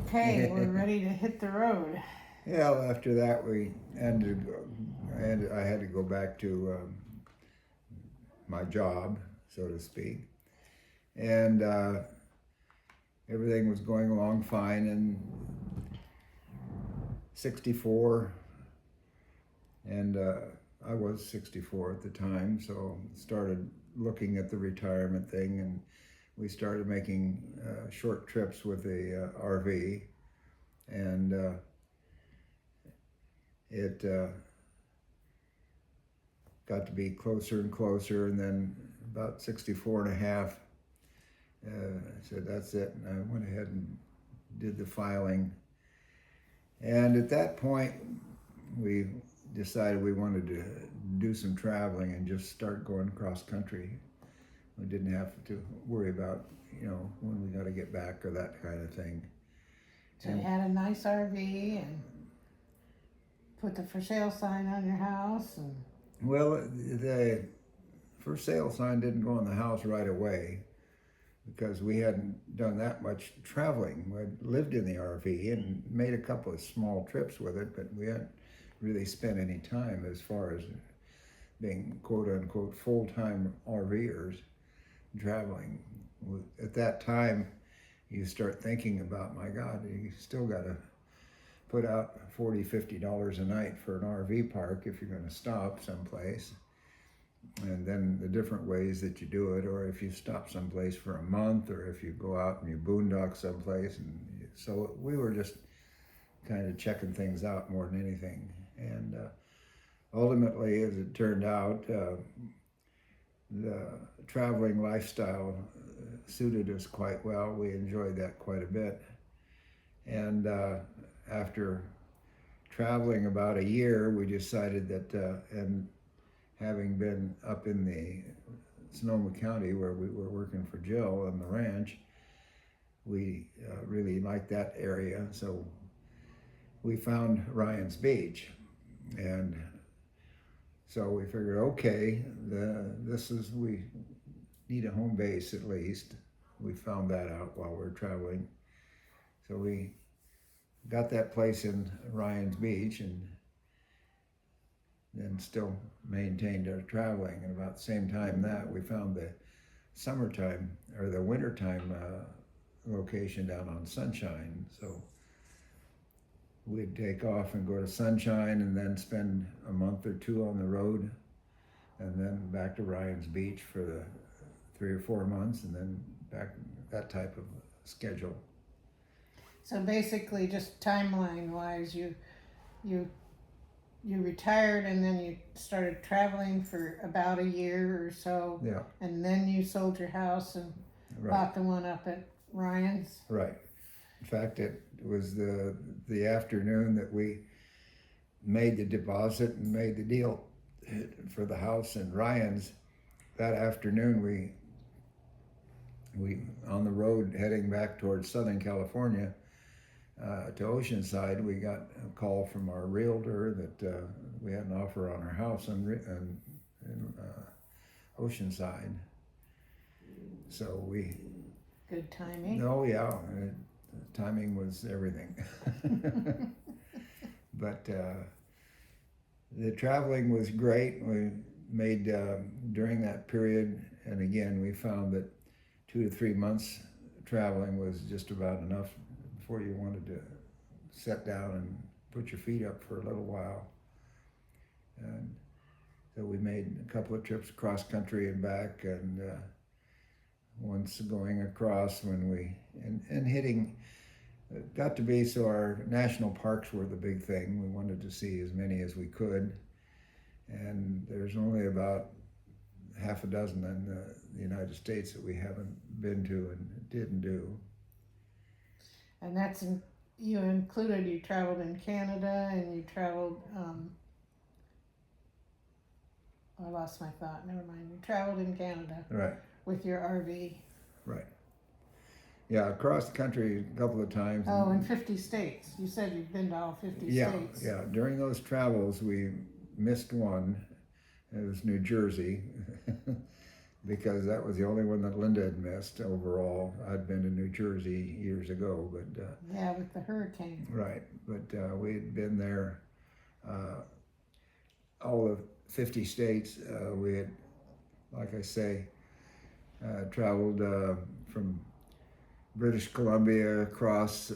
Okay, we're ready to hit the road. Yeah, well, after that we ended. I had to go back to my job, so to speak, and everything was going along fine. And 64, and I was 64 at the time, so started looking at the retirement thing, and we started making short trips with the RV, and it got to be closer and closer, and then about 64 and a half, I said, that's it, and I went ahead and did the filing. And at that point, we decided we wanted to do some traveling and just start going cross country. We didn't have to worry about, when we got to get back or that kind of thing. So you had a nice RV and put the for sale sign on your house and... Well, the for sale sign didn't go on the house right away because we hadn't done that much traveling. We'd lived in the RV and made a couple of small trips with it, but we hadn't really spent any time as far as being quote unquote full-time RVers traveling. At that time, you start thinking about, my God, you still got to put out $40-50 a night for an RV park if you're going to stop someplace, and then the different ways that you do it, or if you stop someplace for a month, or if you go out and you boondock someplace. And so we were just kind of checking things out more than anything. And ultimately, as it turned out, the traveling lifestyle suited us quite well. We enjoyed that quite a bit. And after traveling about a year, we decided that, and having been up in the Sonoma County where we were working for Jill on the ranch, we really liked that area. So we found Ryan's Beach. And so we figured, okay, we need a home base at least. We found that out while we were traveling. So we got that place in Ryan's Beach, and then still maintained our traveling. And about the same time that we found the summertime or the wintertime location down on Sunshine. So we'd take off and go to Sunshine and then spend a month or two on the road, and then back to Ryan's Beach for the 3 or 4 months, and then back, that type of schedule. So basically, just timeline-wise, you retired and then you started traveling for about a year or so. Yeah. And then you sold your house and bought the one up at Ryan's. Right. In fact, it was the afternoon that we made the deposit and made the deal for the house in Ryan's. That afternoon, we on the road heading back towards Southern California, to Oceanside, we got a call from our realtor that we had an offer on our house in Oceanside. So we... Good timing. Oh yeah, timing was everything. But the traveling was great. We made, during that period, and again, we found that 2 to 3 months traveling was just about enough before you wanted to sit down and put your feet up for a little while. And so we made a couple of trips cross country and back, and once going across when we, and hitting, it got to be, so our national parks were the big thing. We wanted to see as many as we could, and there's only about half a dozen in the United States that we haven't been to and didn't do. And that's you traveled in Canada, and you traveled, I lost my thought, never mind. You traveled in Canada. Right. With your RV. Right. Yeah, across the country a couple of times. Oh, in 50 states. You said you've been to all 50 states. Yeah. During those travels, we missed one. It was New Jersey. because that was the only one that Linda had missed overall. I'd been to New Jersey years ago, but Yeah, with the hurricane. right. But we had been there, all of 50 states. We had, like I say, traveled from British Columbia across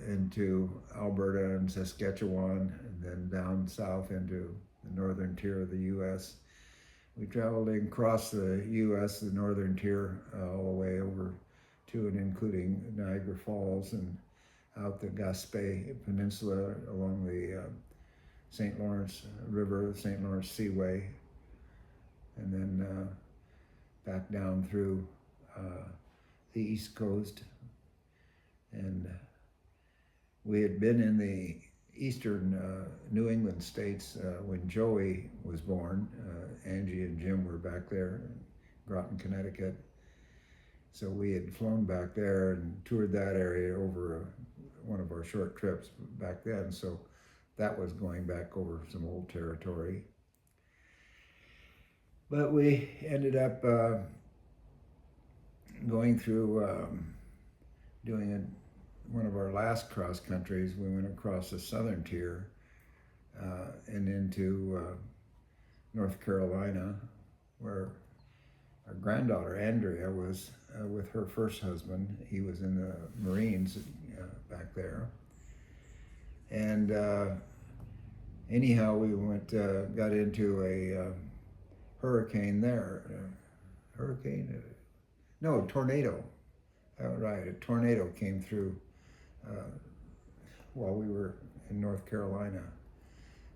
into Alberta and Saskatchewan, and then down south into the northern tier of the U.S. We traveled across the U.S., the northern tier, all the way over to and including Niagara Falls and out the Gaspé Peninsula along the St. Lawrence River, the St. Lawrence Seaway, and then back down through the East Coast. And we had been in the eastern New England states when Joey was born. Angie and Jim were back there in Groton, Connecticut. So we had flown back there and toured that area over one of our short trips back then. So that was going back over some old territory. But we ended up going through doing one of our last cross countries. We went across the southern tier and into North Carolina, where our granddaughter Andrea was with her first husband. He was in the Marines back there. And anyhow, we got into a hurricane there. Tornado. Right, a tornado came through while we were in North Carolina.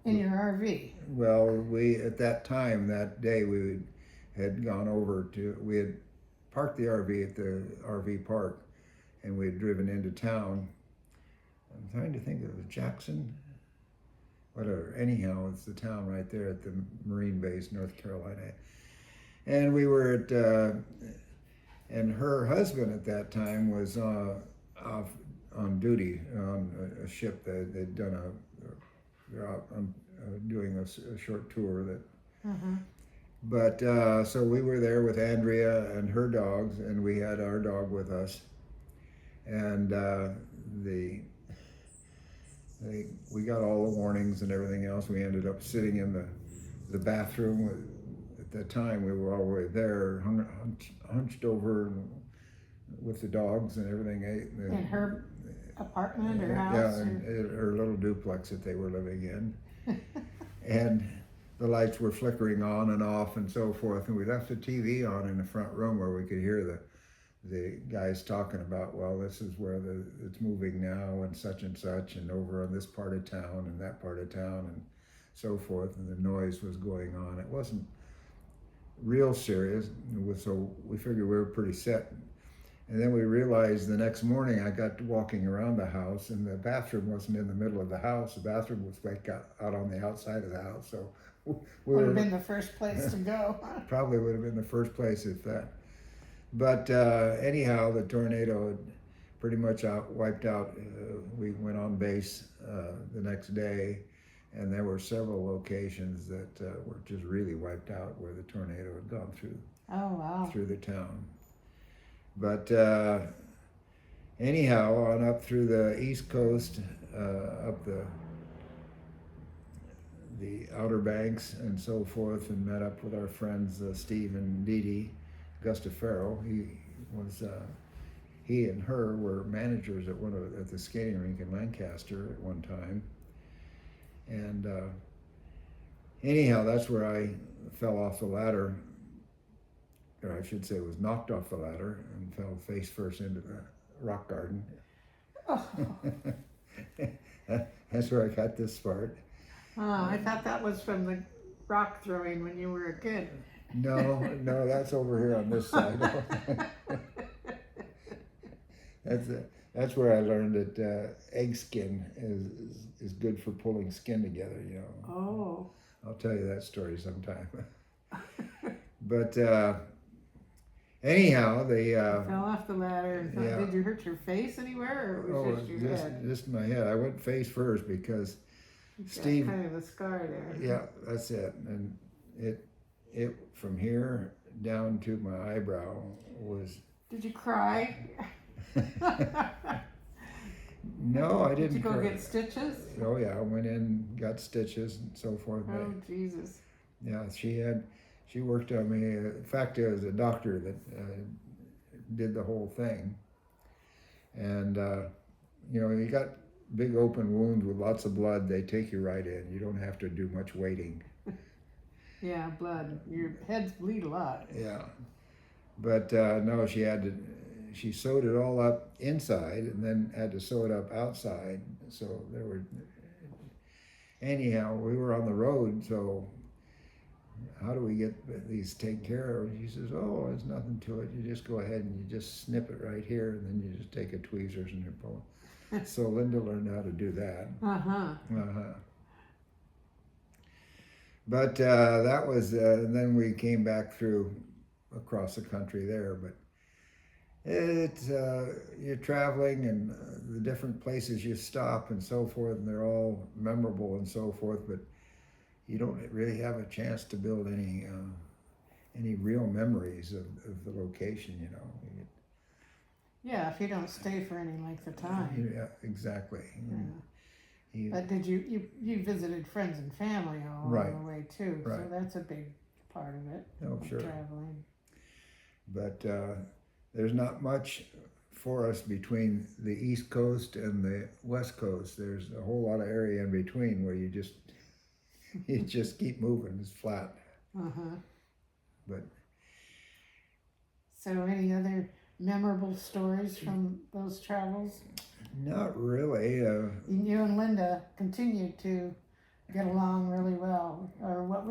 In your RV? Well, we, at that time, that day, we had gone over we had parked the RV at the RV park, and we had driven into town. I'm trying to think, it was Jackson? Whatever, anyhow, it's the town right there at the Marine base, North Carolina. And we were at, and her husband at that time was off on duty on a ship that they'd done they're out on, doing a short tour that. Mm-hmm. But so we were there with Andrea and her dogs, and we had our dog with us, and we got all the warnings and everything else. We ended up sitting in the bathroom. At that time, we were all the way there, hunched over with the dogs and everything. In her apartment or house? Yeah, in her little duplex that they were living in. And the lights were flickering on and off and so forth. And we left the TV on in the front room where we could hear the guys talking about, well, this is where it's moving now and such, and over on this part of town and that part of town and so forth. And the noise was going on. It wasn't real serious, so we figured we were pretty set. And then we realized the next morning I got to walking around the house, and the bathroom wasn't in the middle of the house. The bathroom was like out on the outside of the house. So would have been the first place to go. Probably would have been the first place if that. But anyhow, the tornado had pretty much wiped out. We went on base the next day, and there were several locations that were just really wiped out where the tornado had gone through. Oh, wow. Through the town. But anyhow, on up through the East Coast, up the Outer Banks and so forth, and met up with our friends Steve and Dee Dee Gustafaro. He and her were managers at the skating rink in Lancaster at one time. And anyhow, that's where I fell off the ladder, or I should say was knocked off the ladder and fell face first into the rock garden. Oh. That's where I got this part. Oh, I thought that was from the rock throwing when you were a kid. No, that's over here on this side. That's where I learned that egg skin is good for pulling skin together, you know. Oh. I'll tell you that story sometime. But anyhow, they fell off the ladder. Yeah. Did you hurt your face anywhere, or was just your head? Just my head. I went face first because Steve. Got kind of a scar there. Yeah, that's it. And it from here down to my eyebrow was. Did you cry? No, I didn't. Did you go cry. get stitches? Oh yeah, I went in, got stitches and so forth. Oh, Jesus. Yeah, she worked on me. In fact, it was a doctor that did the whole thing. And, you got big open wounds with lots of blood. They take you right in. You don't have to do much waiting. Yeah, blood. Your heads bleed a lot. Yeah. But no, she sewed it all up inside and then had to sew it up outside. So anyhow, we were on the road, so how do we get these taken care of? She says, oh, there's nothing to it. You just go ahead and you just snip it right here, and then you just take a tweezers and you pull it. So Linda learned how to do that. But that was, and then we came back through across the country there. But it's, you're traveling and the different places you stop and so forth, and they're all memorable and so forth, but you don't really have a chance to build any real memories of the location, Yeah, if you don't stay for any length of time. Yeah, exactly. Yeah. But did you visited friends and family all along the way too, so that's a big part of it. Oh, sure. Traveling. But there's not much for us between the East Coast and the West Coast. There's a whole lot of area in between where you just keep moving. It's flat. But so any other memorable stories from those travels? Not really. You and Linda continued to get along really well. Or what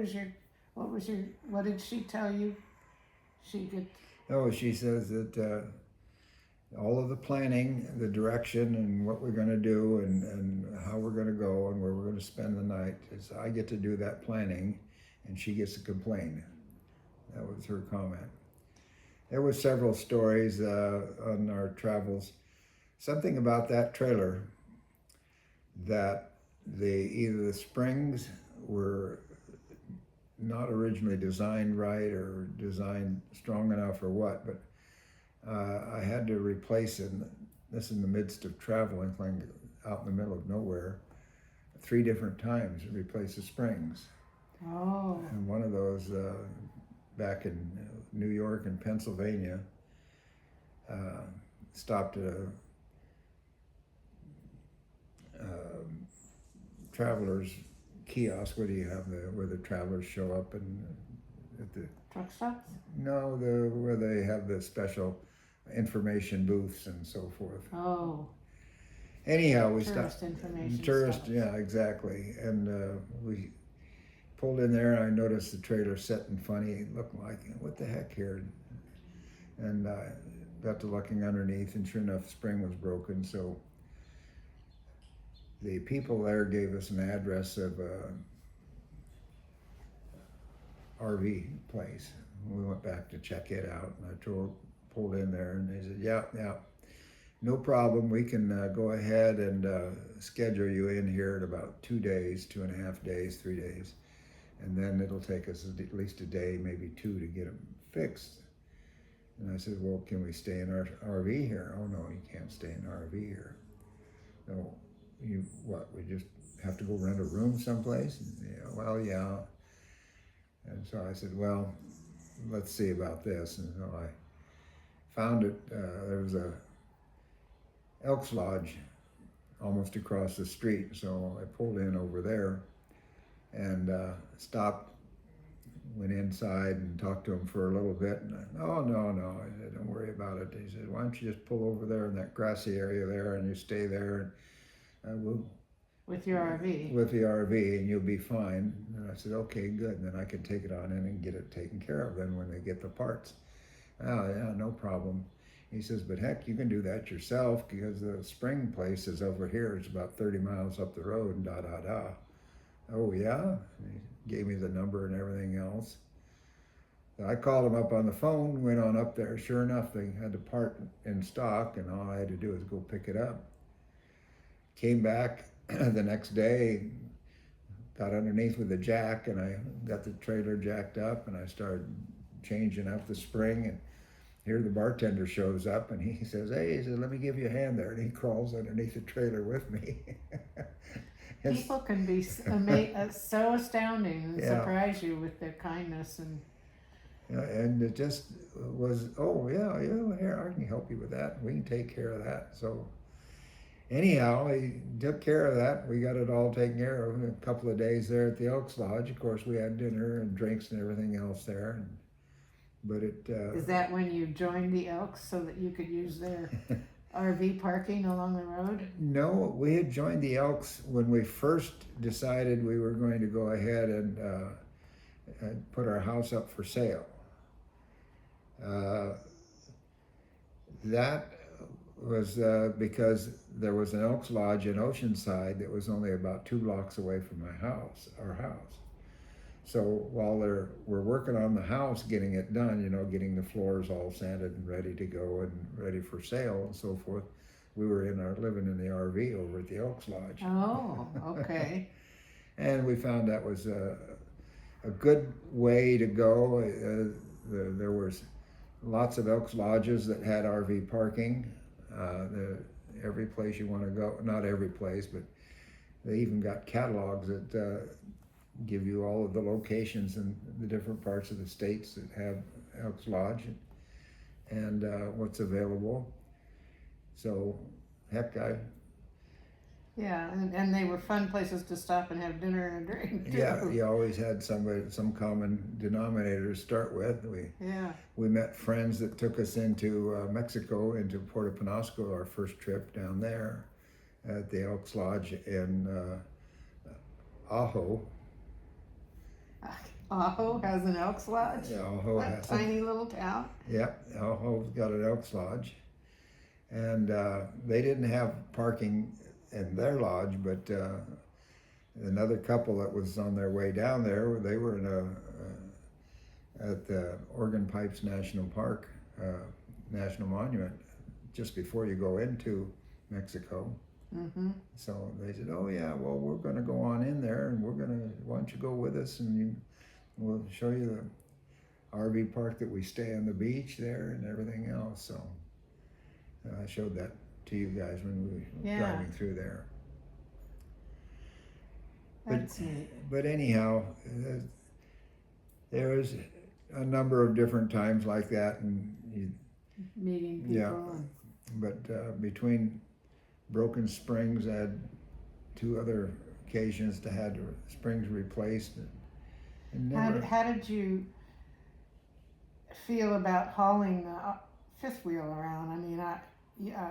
did she tell you? She says that all of the planning, the direction, and what we're going to do, and how we're going to go, and where we're going to spend the night, is I get to do that planning, and she gets to complain. That was her comment. There were several stories on our travels. Something about that trailer that either the springs were not originally designed right or designed strong enough or what, but I had to replace this in the midst of traveling, like out in the middle of nowhere, 3 different times to replace the springs. Oh. And one of those back in New York and Pennsylvania, stopped at a traveler's kiosk. What do you have where the travelers show up and at the truck stops? No, where they have the special information booths and so forth. Oh. Anyhow, we stopped. Tourist, yeah, exactly. And we pulled in there, and I noticed the trailer sitting funny. It looked like, what the heck here? And I got to looking underneath, and sure enough, the spring was broken. So the people there gave us an address of a RV place. We went back to check it out, and I pulled in there, and they said, yeah, no problem. We can go ahead and schedule you in here in about 2 days, 2.5 days, 3 days. And then it'll take us at least a day, maybe 2, to get them fixed. And I said, well, can we stay in our RV here? Oh, no, you can't stay in our RV here. No, we just have to go rent a room someplace? Yeah. And so I said, well, let's see about this. And so I found it. There was a Elks Lodge almost across the street. So I pulled in over there and stopped, went inside and talked to him for a little bit. And no, I said, don't worry about it. He said, why don't you just pull over there in that grassy area there and you stay there, and we'll with your RV. With the RV, and you'll be fine. And I said, okay, good. And then I can take it on in and get it taken care of then when they get the parts. Oh, yeah, no problem. He says, but heck, you can do that yourself because the spring place is over here. It's about 30 miles up the road and da-da-da. Oh, yeah? And he gave me the number and everything else. I called him up on the phone, went on up there. Sure enough, they had the part in stock, and all I had to do was go pick it up. Came back the next day, got underneath with the jack, and I got the trailer jacked up, and I started changing up the spring, and here the bartender shows up and he says, "Hey," he says, "let me give you a hand there," and he crawls underneath the trailer with me. People can be so astounding and Yeah. surprise you with their kindness and. And it just was, oh yeah, yeah, here, I can help you with that. We can take care of that. So anyhow, he took care of that. We got it all taken care of. A couple of days there at the Elks Lodge. Of course, we had dinner and drinks and everything else there. But it Is that when you joined the Elks so that you could use their RV parking along the road? No, we had joined the Elks when we first decided we were going to go ahead and put our house up for sale. That was because there was an Elks Lodge in Oceanside that was only about 2 blocks away from our house. So while we're working on the house, getting it done, getting the floors all sanded and ready to go and ready for sale and so forth, we were living in the RV over at the Elks Lodge. Oh, okay. And we found that was a good way to go. There was lots of Elks Lodges that had RV parking. Every place you want to go, not every place, but they even got catalogs that give you all of the locations in the different parts of the states that have Elks Lodge and what's available. So, heck, Yeah, and they were fun places to stop and have dinner and a drink too. yeah, you always had some common denominator to start with. We met friends that took us into Mexico, into Puerto Penasco, our first trip down there at the Elks Lodge in Ajo. Ajo has an Elks Lodge? Yeah, Ajo What has tiny little town? Yep, Ajo's got an Elks Lodge. And they didn't have parking in their lodge, but another couple that was on their way down there, they were at the Organ Pipes National Park, National Monument, just before you go into Mexico. Mm-hmm. So they said, "Oh yeah, well we're going to go on in there, and why don't you go with us, and we'll show you the RV park that we stay on the beach there and everything else." So I showed that to you guys when we were driving through there. That's neat. But anyhow, there was a number of different times like that, and Meeting people. Yeah. But between broken springs, I had 2 other occasions to had springs replaced. And never, How did you feel about hauling the fifth wheel around? I mean,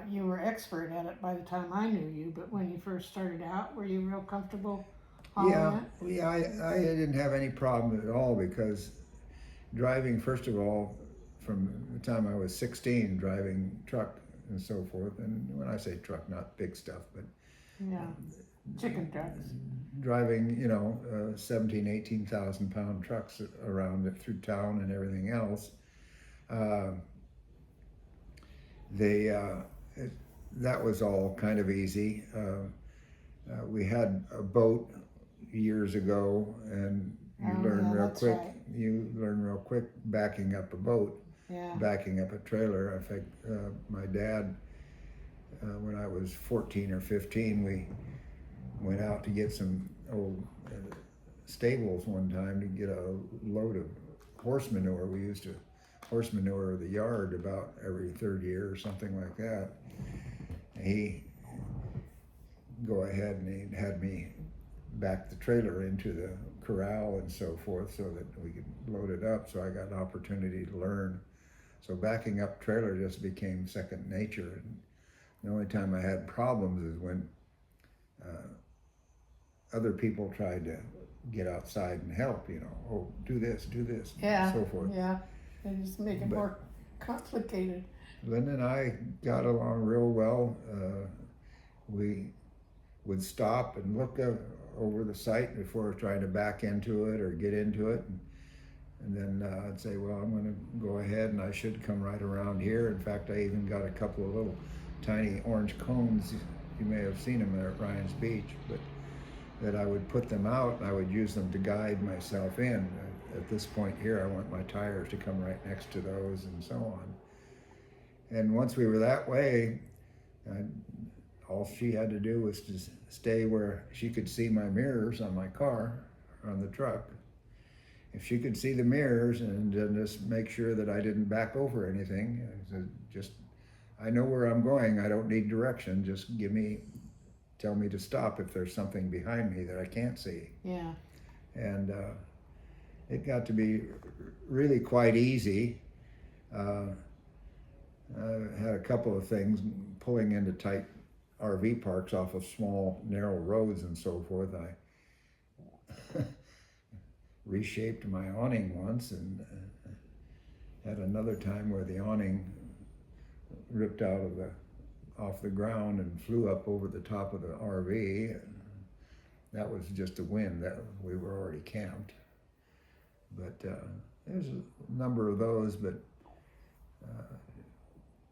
you were expert at it by the time I knew you, but when you first started out, were you real comfortable hauling it? Yeah, I didn't have any problem at all, because driving, first of all, from the time I was 16, driving truck and so forth, and when I say truck, not big stuff, but Yeah, chicken trucks. driving, 17, 18,000 pound trucks around it through town and everything else. That was all kind of easy. We had a boat years ago, and you learn real quick. Right. You learn real quick backing up a boat, Yeah. backing up a trailer. In fact, my dad, when I was 14 or 15, we went out to get some old stables one time to get a load of horse manure. We used to horse manure the yard about every 3rd year or something like that. He go ahead and he had me back the trailer into the corral and so forth so that we could load it up, so I got an opportunity to learn. So backing up trailer just became second nature. And the only time I had problems is when other people tried to get outside and help, oh, do this, Yeah. and so forth. Yeah, they just make it more complicated. Linda and I got along real well. We would stop and look over the site before trying to back into it or get into it. And then I'd say, well, I'm going to go ahead and I should come right around here. In fact, I even got a couple of little tiny orange cones. You may have seen them there at Ryan's Beach, but that I would put them out and I would use them to guide myself in. at this point here, I want my tires to come right next to those and so on. And once we were that way, I, all she had to do was to stay where she could see my mirrors on my car, on the truck. If she could see the mirrors and just make sure that I didn't back over anything, just, I know where I'm going. I don't need direction. Just tell me to stop if there's something behind me that I can't see. Yeah. And it got to be really quite easy. I had a couple of things pulling into tight RV parks off of small, narrow roads and so forth. I reshaped my awning once, and had another time where the awning ripped off the ground and flew up over the top of the RV. That was just a wind. That we were already camped. But there's a number of those. But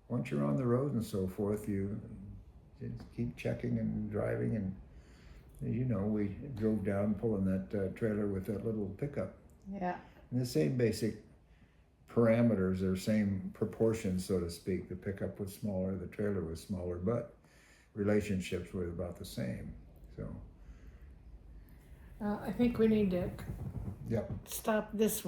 once you're on the road and so forth, you just keep checking and driving. And as you know, we drove down pulling that trailer with that little pickup. Yeah. And the same basic parameters, or same proportions, so to speak. The pickup was smaller, the trailer was smaller, but relationships were about the same. So. I think we need to Yep. stop this